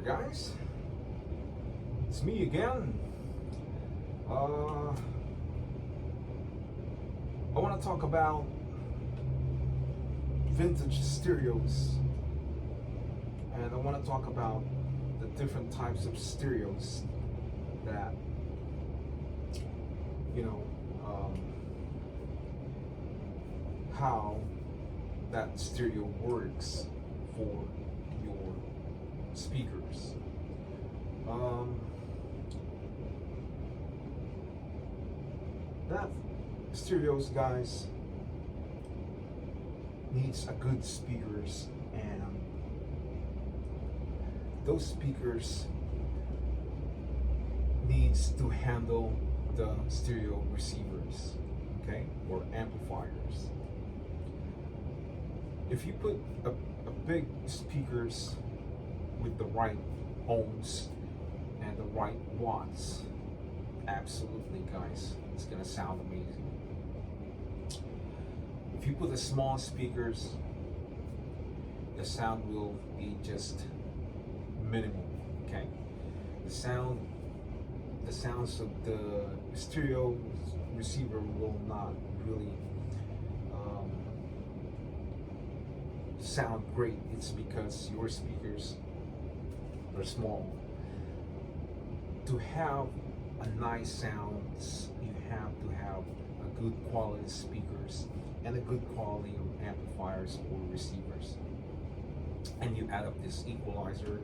guys, it's me again. Uh, I want to talk about vintage stereos, and I want to talk about the different types of stereos that you know um, how that stereo works for your speakers. Um, that stereos, guys, needs a good speakers, and those speakers needs to handle the stereo receivers, okay, or amplifiers. If you put a big speakers with the right ohms and the right watts, absolutely, guys, it's gonna sound amazing. If you put the small speakers, the sound will be just minimal. Okay, the sounds of the stereo receiver will not really um, sound great. It's because your speakers are small. To have a nice sounds, you have to have a good quality speakers and a good quality of amplifiers or receivers. And you add up this equalizer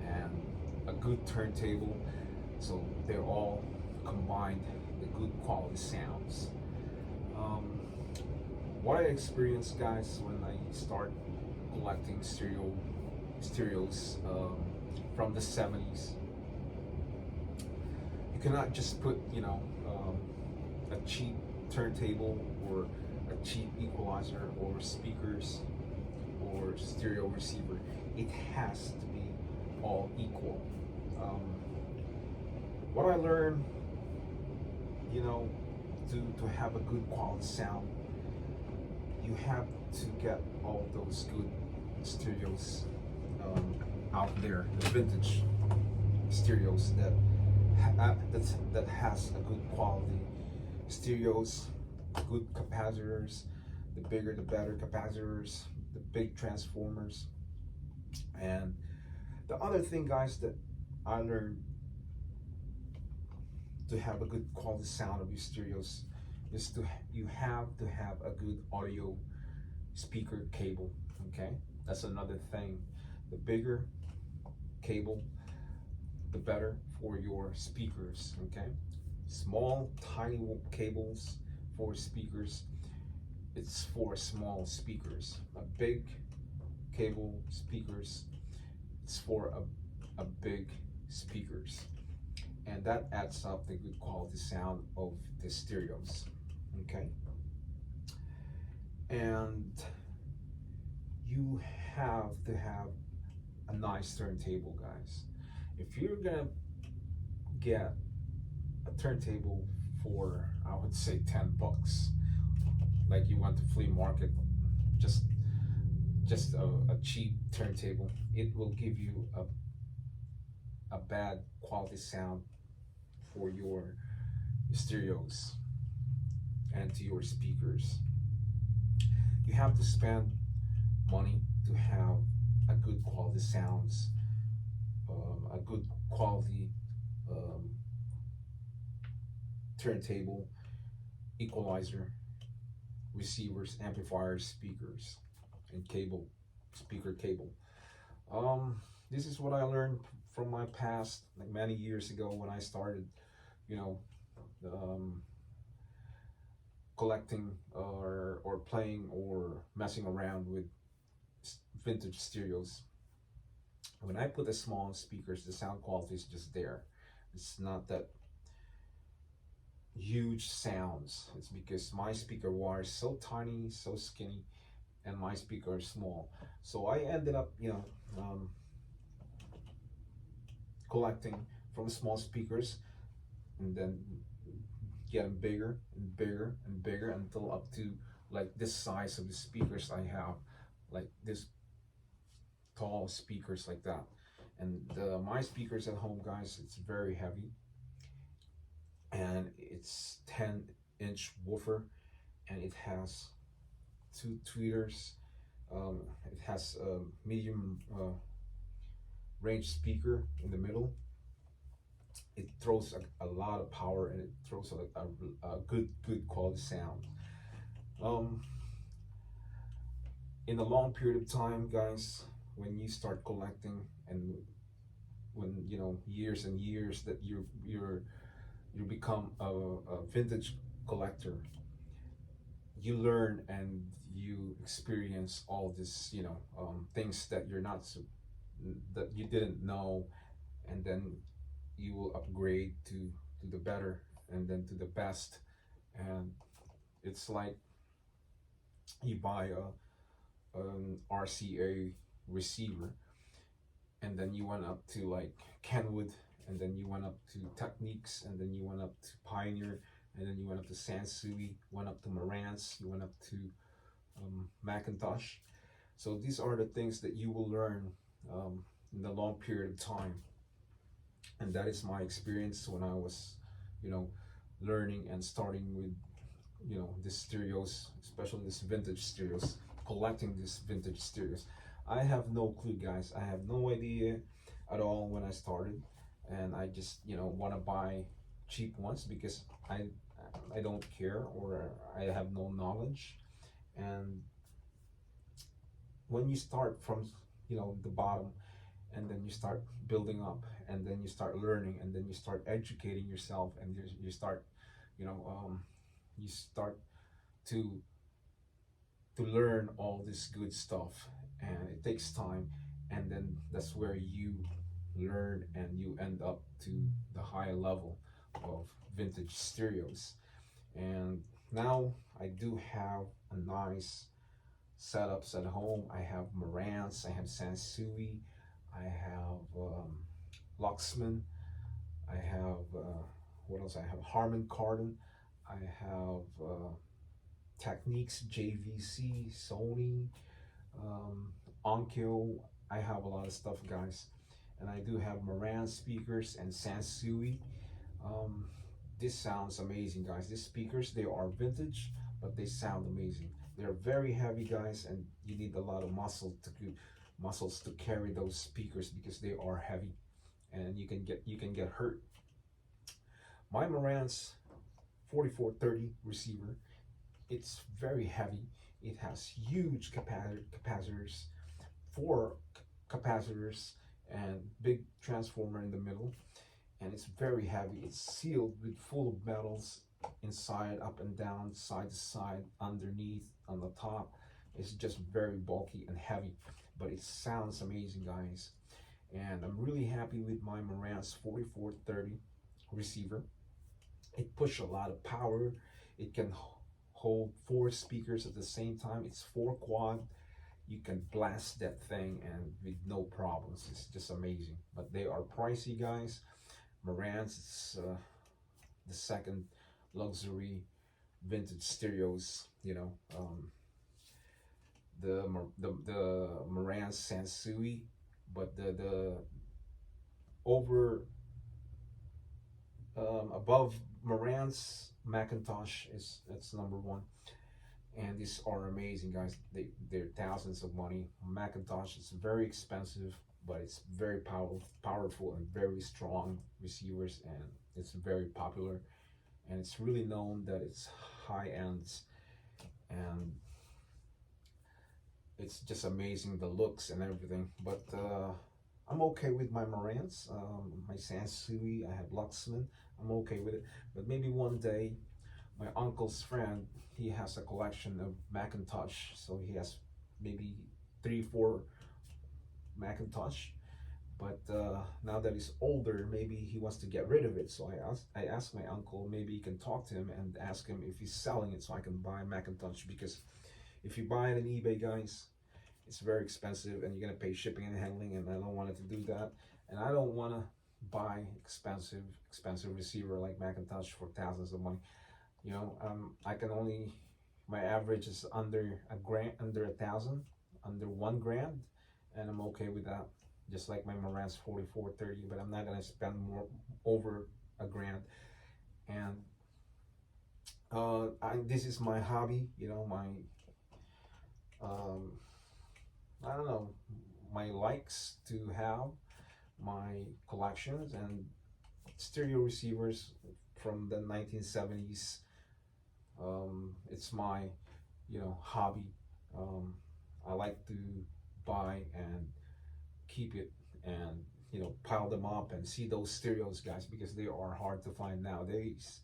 and a good turntable, so they're all combined the good quality sounds. Um, what I experienced, guys, when I start collecting stereos from the 70s, you cannot just put a cheap turntable or a cheap equalizer or speakers or stereo receiver. It has to be all equal. Um, what I learned, to have a good quality sound, you have to get all those good stereos out there, the vintage stereos that has a good quality stereos, good capacitors, the bigger the better capacitors, the big transformers. And the other thing, guys, that I learned to have a good quality sound of your stereos is you have to have a good audio speaker cable. Okay, that's another thing. The bigger cable, the better for your speakers. Okay, small tiny cables for speakers, it's for small speakers. A big cable speakers, it's for a big speakers, and that adds up the good quality sound of the stereos. Okay, and you have to have a nice turntable, guys. If you're gonna get a turntable for, I would say, $10, like you went to flea market, just a cheap turntable, it will give you a bad quality sound for your stereos and to your speakers. You have to spend money to have a good quality sounds, a good quality turntable, equalizer, receivers, amplifiers, speakers, and speaker cable. This is what I learned from my past, like many years ago when I started, you know, um, collecting or playing or messing around with vintage stereos. When I put the small speakers, the sound quality is just there. It's not that huge sounds. It's because my speaker wire is so tiny, so skinny, and my speaker is small. So I ended up, collecting from small speakers, and then getting bigger and bigger and bigger until up to like this size of the speakers I have, like this tall speakers like that. And my speakers at home, guys, it's very heavy, and it's 10-inch woofer, and it has two tweeters. It has a medium range speaker in the middle. It throws a lot of power, and it throws a good quality sound. Um, in a long period of time, guys, when you start collecting, and when you know years and years that you become a vintage collector, you learn and you experience all this, things that you're not that you didn't know, and then you will upgrade to the better, and then to the best. And it's like you buy an RCA receiver, and then you went up to like Kenwood, and then you went up to Techniques, and then you went up to Pioneer, and then you went up to Sansui, went up to Marantz, you went up to Macintosh. So these are the things that you will learn in a long period of time, and that is my experience when I was, you know, learning and starting with, these stereos, especially this vintage stereos, collecting these vintage stereos. I have no clue, guys. I have no idea at all when I started, and I just, want to buy cheap ones because I don't care, or I have no knowledge. And when you start from, the bottom, and then you start building up, and then you start learning, and then you start educating yourself, and you start, you know you start to learn all this good stuff, and it takes time, and then that's where you learn and you end up to the higher level of vintage stereos. And now I do have a nice setups at home. I have Marantz, I have Sansui, I have Luxman, I have what else? I have Harman Kardon, I have Techniques, JVC, Sony, Onkyo. I have a lot of stuff, guys, and I do have Marantz speakers and Sansui. Um, this sounds amazing, guys. These speakers, they are vintage, but they sound amazing. They're very heavy, guys, and you need a lot of muscles to carry those speakers because they are heavy, and you can get hurt. My Marantz 4430 receiver, it's very heavy. It has huge capacitors, four capacitors, and big transformer in the middle, and it's very heavy. It's sealed with full of metals inside, up and down, side to side, underneath, on the top. It's just very bulky and heavy, but it sounds amazing, guys. And I'm really happy with my Marantz 4430 receiver. It pushes a lot of power. It can hold four speakers at the same time. It's four quad. You can blast that thing and with no problems. It's just amazing. But they are pricey, guys. Marantz, it's the second luxury vintage stereos. The Marantz Sansui, but the over above Marantz Macintosh is that's number one. And these are amazing, guys. They're thousands of money. Macintosh is very expensive, but it's very powerful and very strong receivers, and it's very popular, and it's really known that it's high ends, and it's just amazing, the looks and everything. But I'm okay with my Marantz, my Sansui. I have Luxman. I'm okay with it. But maybe one day, my uncle's friend, he has a collection of Macintosh, so he has maybe 3, 4 Macintosh. But now that he's older, maybe he wants to get rid of it. So I asked my uncle, maybe he can talk to him and ask him if he's selling it so I can buy Macintosh. Because if you buy it on eBay, guys, it's very expensive, and you're gonna pay shipping and handling, and I don't want it to do that. And I don't want to buy expensive receiver like Macintosh for thousands of money. I can only, my average is under a grand, under 1,000, under 1 grand, and I'm okay with that. just like my Marantz 4430, but I'm not gonna spend more over a grand. And this is my hobby, you know, my um, I don't know, my likes to have my collections and stereo receivers from the 1970s. It's my, you know, hobby. Um, I like to buy and keep it and, you know, pile them up and see those stereos, guys, because they are hard to find nowadays,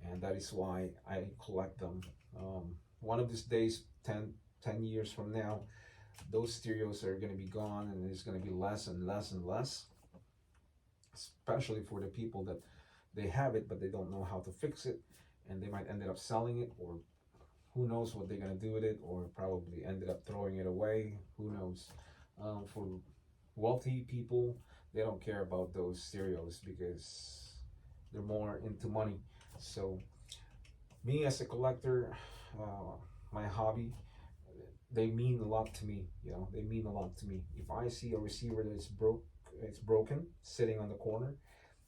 and that is why I collect them. One of these days, 10 years from now, those stereos are going to be gone, and it's going to be less and less and less, especially for the people that they have it but they don't know how to fix it, and they might end up selling it, or who knows what they're going to do with it, or probably ended up throwing it away, who knows. For wealthy people, they don't care about those stereos because they're more into money. So me as a collector, uh, my hobby, they mean a lot to me. You know, they mean a lot to me. If I see a receiver that's it's broken, sitting on the corner,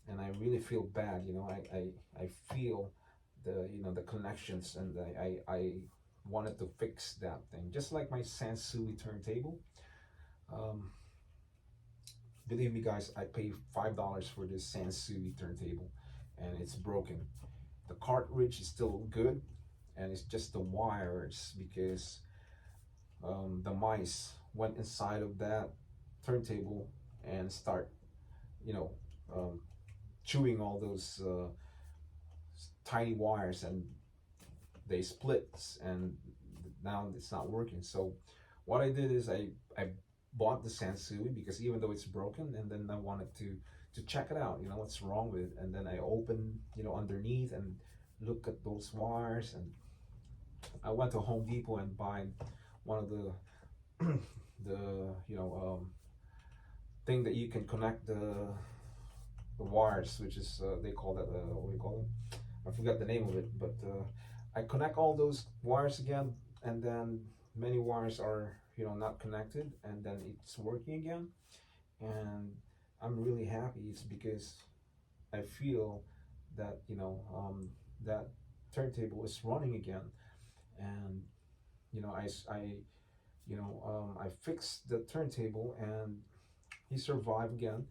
and I really feel bad. You know, I feel the, you know, the connections, and I wanted to fix that thing. Just like my Sansui turntable. Um, Believe me, guys, I paid $5 for this Sansui turntable, and it's broken. The cartridge is still good, and it's just the wires, because the mice went inside of that turntable and start, you know, um, chewing all those tiny wires, and they split, and now it's not working. So what I did is I bought the Sansui, because even though it's broken, and then I wanted to check it out, you know, what's wrong with it. And then I opened, you know, underneath and look at those wires, and I went to Home Depot and buy one of the the, you know, thing that you can connect the wires, which is they call that what do you call it? I forgot the name of it, but I connect all those wires again, and then many wires are, you know, not connected, and then it's working again, and I'm really happy. It's because I feel that, you know, that turntable is running again, and you know, I fixed the turntable, and he survived again,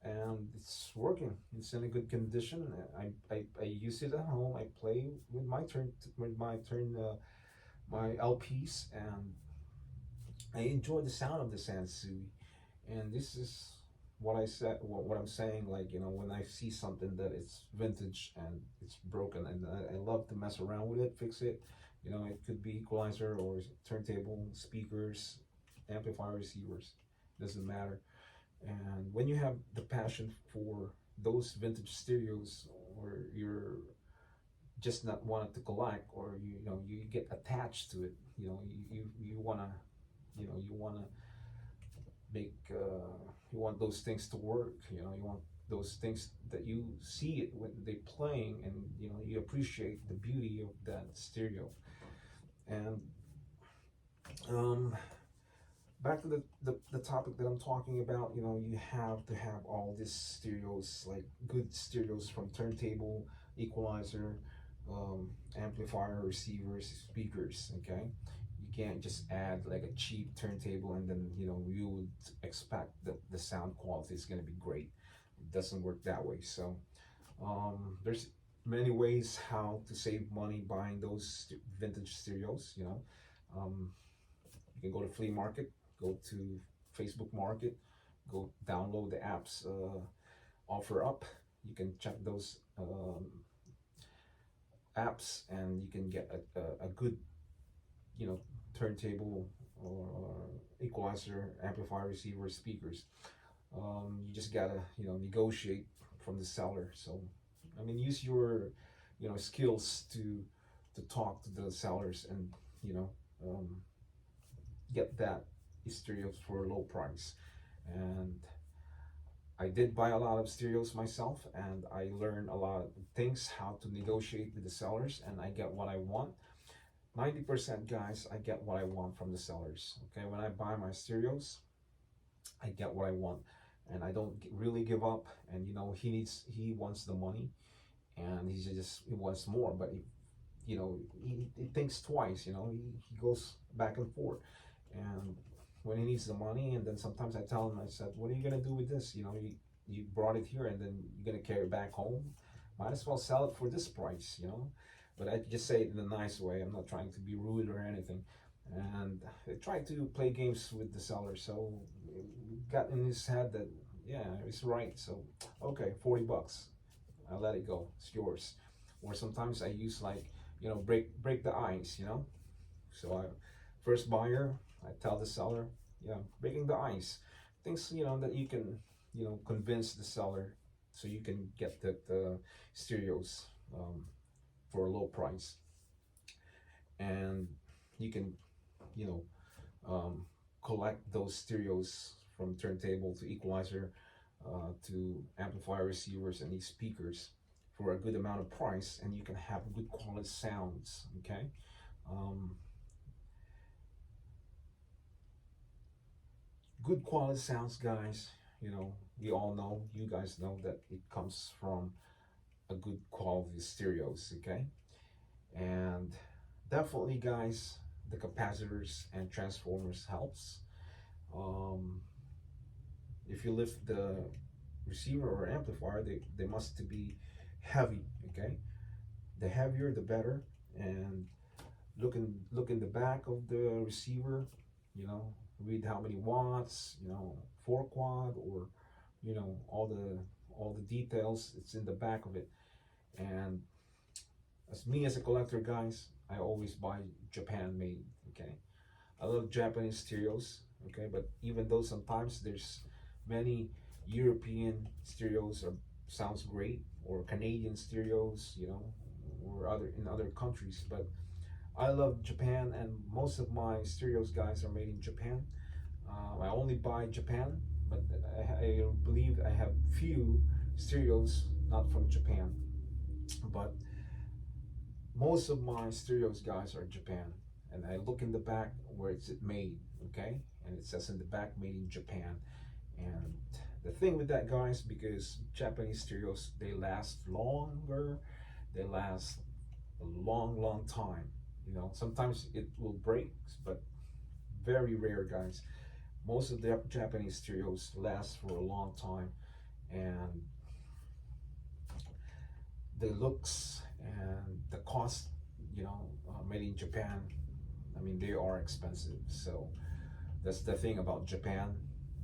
and it's working. It's in a good condition. I use it at home. I play with my LPs, and I enjoy the sound of the Sansui. And this is what I said. What I'm saying, like, you know, when I see something that is vintage and it's broken, and I love to mess around with it, fix it. You know, it could be equalizer or turntable, speakers, amplifier, receivers. Doesn't matter. And when you have the passion for those vintage stereos, or you're just not wanted to collect, or you know, you get attached to it, you know, you wanna, you know, you wanna make you want those things to work, you know, you want those things that you see it when they playing, and you know, you appreciate the beauty of that stereo. And um back to the topic that I'm talking about, you know, you have to have all these stereos, like good stereos, from turntable, equalizer, amplifier, receivers, speakers, okay? You can't just add like a cheap turntable, and then, you know, you would expect that the sound quality is going to be great. It doesn't work that way. So there's many ways how to save money buying those vintage stereos, you know. um, you can go to flea market, go to Facebook Market, go download the apps, OfferUp. You can check those apps, and you can get a good, you know, turntable, or equalizer, amplifier, receiver, speakers. You just gotta, you know, negotiate from the seller. So I mean, use your, you know, skills to talk to the sellers, and you know, um, get that stereos for a low price. And I did buy a lot of stereos myself, and I learned a lot of things, how to negotiate with the sellers, and I get what I want. 90%, guys, I get what I want from the sellers. Okay, when I buy my stereos, I get what I want, and I don't really give up. And he wants the money, and he wants more, but he thinks twice. He goes back and forth, and when he needs the money, and then sometimes I tell him, I said, "What are you gonna do with this? You brought it here, and then you're gonna carry it back home. Might as well sell it for this price. But I just say it in a nice way. I'm not trying to be rude or anything. And I tried to play games with the seller, so it got in his head that yeah, it's right. So okay, $40. I let it go. It's yours. Or sometimes I use like break the ice. So I first buyer, I tell the seller, yeah, breaking the ice. Things that you can convince the seller, so you can get the stereos for a low price, and you can you know um, collect those stereos from turntable to equalizer to amplifier receivers and these speakers for a good amount of price, and you can have good quality sounds. Okay. um, Good quality sounds, guys. We all know, you guys know, that it comes from a good quality stereos. Okay. And definitely, guys, the capacitors and transformers helps. um, if you lift the receiver or amplifier, they must to be heavy. Okay. The heavier the better. And look in the back of the receiver, you know read how many watts, 4 quad, or all the details. It's in the back of it. And as a collector, guys, I always buy Japan made. Okay. I love Japanese stereos. Okay. But even though sometimes there's many European stereos are sounds great, or Canadian stereos, or other in other countries, but I love Japan, and most of my stereos, guys, are made in Japan. I only buy Japan, but I believe I have few stereos not from Japan. But most of my stereos, guys, are Japan. And I look in the back where it's made, okay? And it says in the back, made in Japan. And the thing with that, guys, because Japanese stereos, they last longer, they last a long, long time. Sometimes it will break, but very rare, guys. Most of the Japanese stereos last for a long time, and the looks and the cost, made in Japan, I mean, they are expensive. So that's the thing about Japan.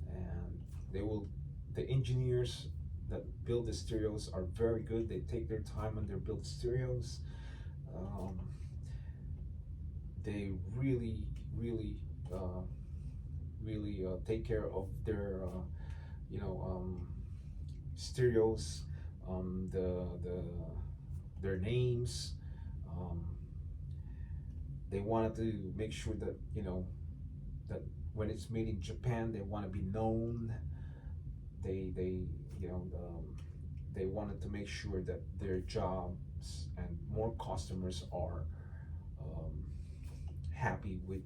And they will, the engineers that build the stereos are very good. They take their time when they build stereos. Um, they really, uh, take care of their, stereos, the their names. Um, they wanted to make sure that that when it's made in Japan, they want to be known. They they wanted to make sure that their jobs and more customers are um, happy with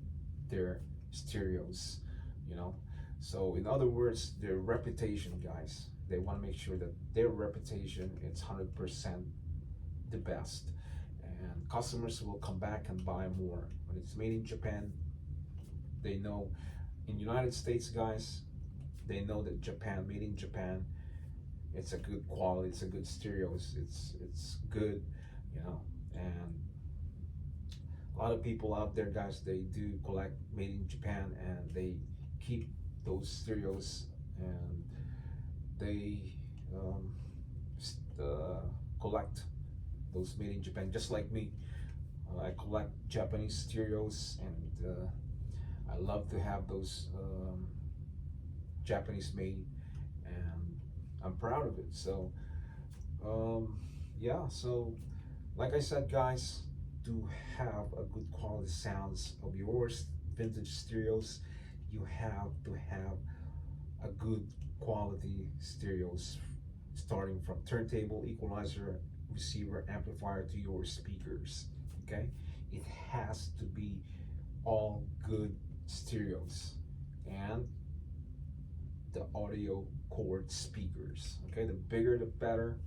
their stereos, you know. So in other words, their reputation, guys, they want to make sure that their reputation is 100% the best, and customers will come back and buy more when it's made in Japan. They know in United States, guys, they know that Japan, made in Japan, it's a good quality, it's a good stereos, it's good, you know. And a lot of people out there, guys, they do collect made in Japan, and they keep those stereos, and they um, collect those made in Japan, just like me. I collect Japanese stereos, and I love to have those Japanese made, and I'm proud of it. So um, yeah, so like I said, guys, to have a good quality sounds of yours vintage stereos, you have to have a good quality stereos, starting from turntable, equalizer, receiver, amplifier to your speakers. Okay, it has to be all good stereos. And the audio cord speakers. Okay, the bigger the better,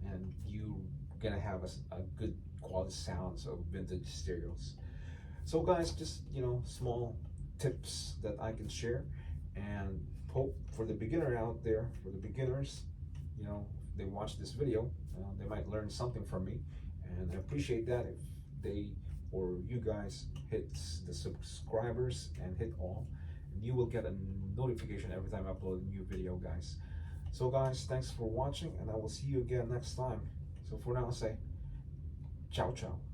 and you gonna have a good quality sounds of vintage stereos. So guys, just small tips that I can share, and hope for the beginner out there, for the beginners, if they watch this video, they might learn something from me, and I appreciate that if they or you guys hit the subscribers and hit all, and you will get a notification every time I upload a new video, guys. So guys, thanks for watching, and I will see you again next time. So for now, I'll say ciao ciao.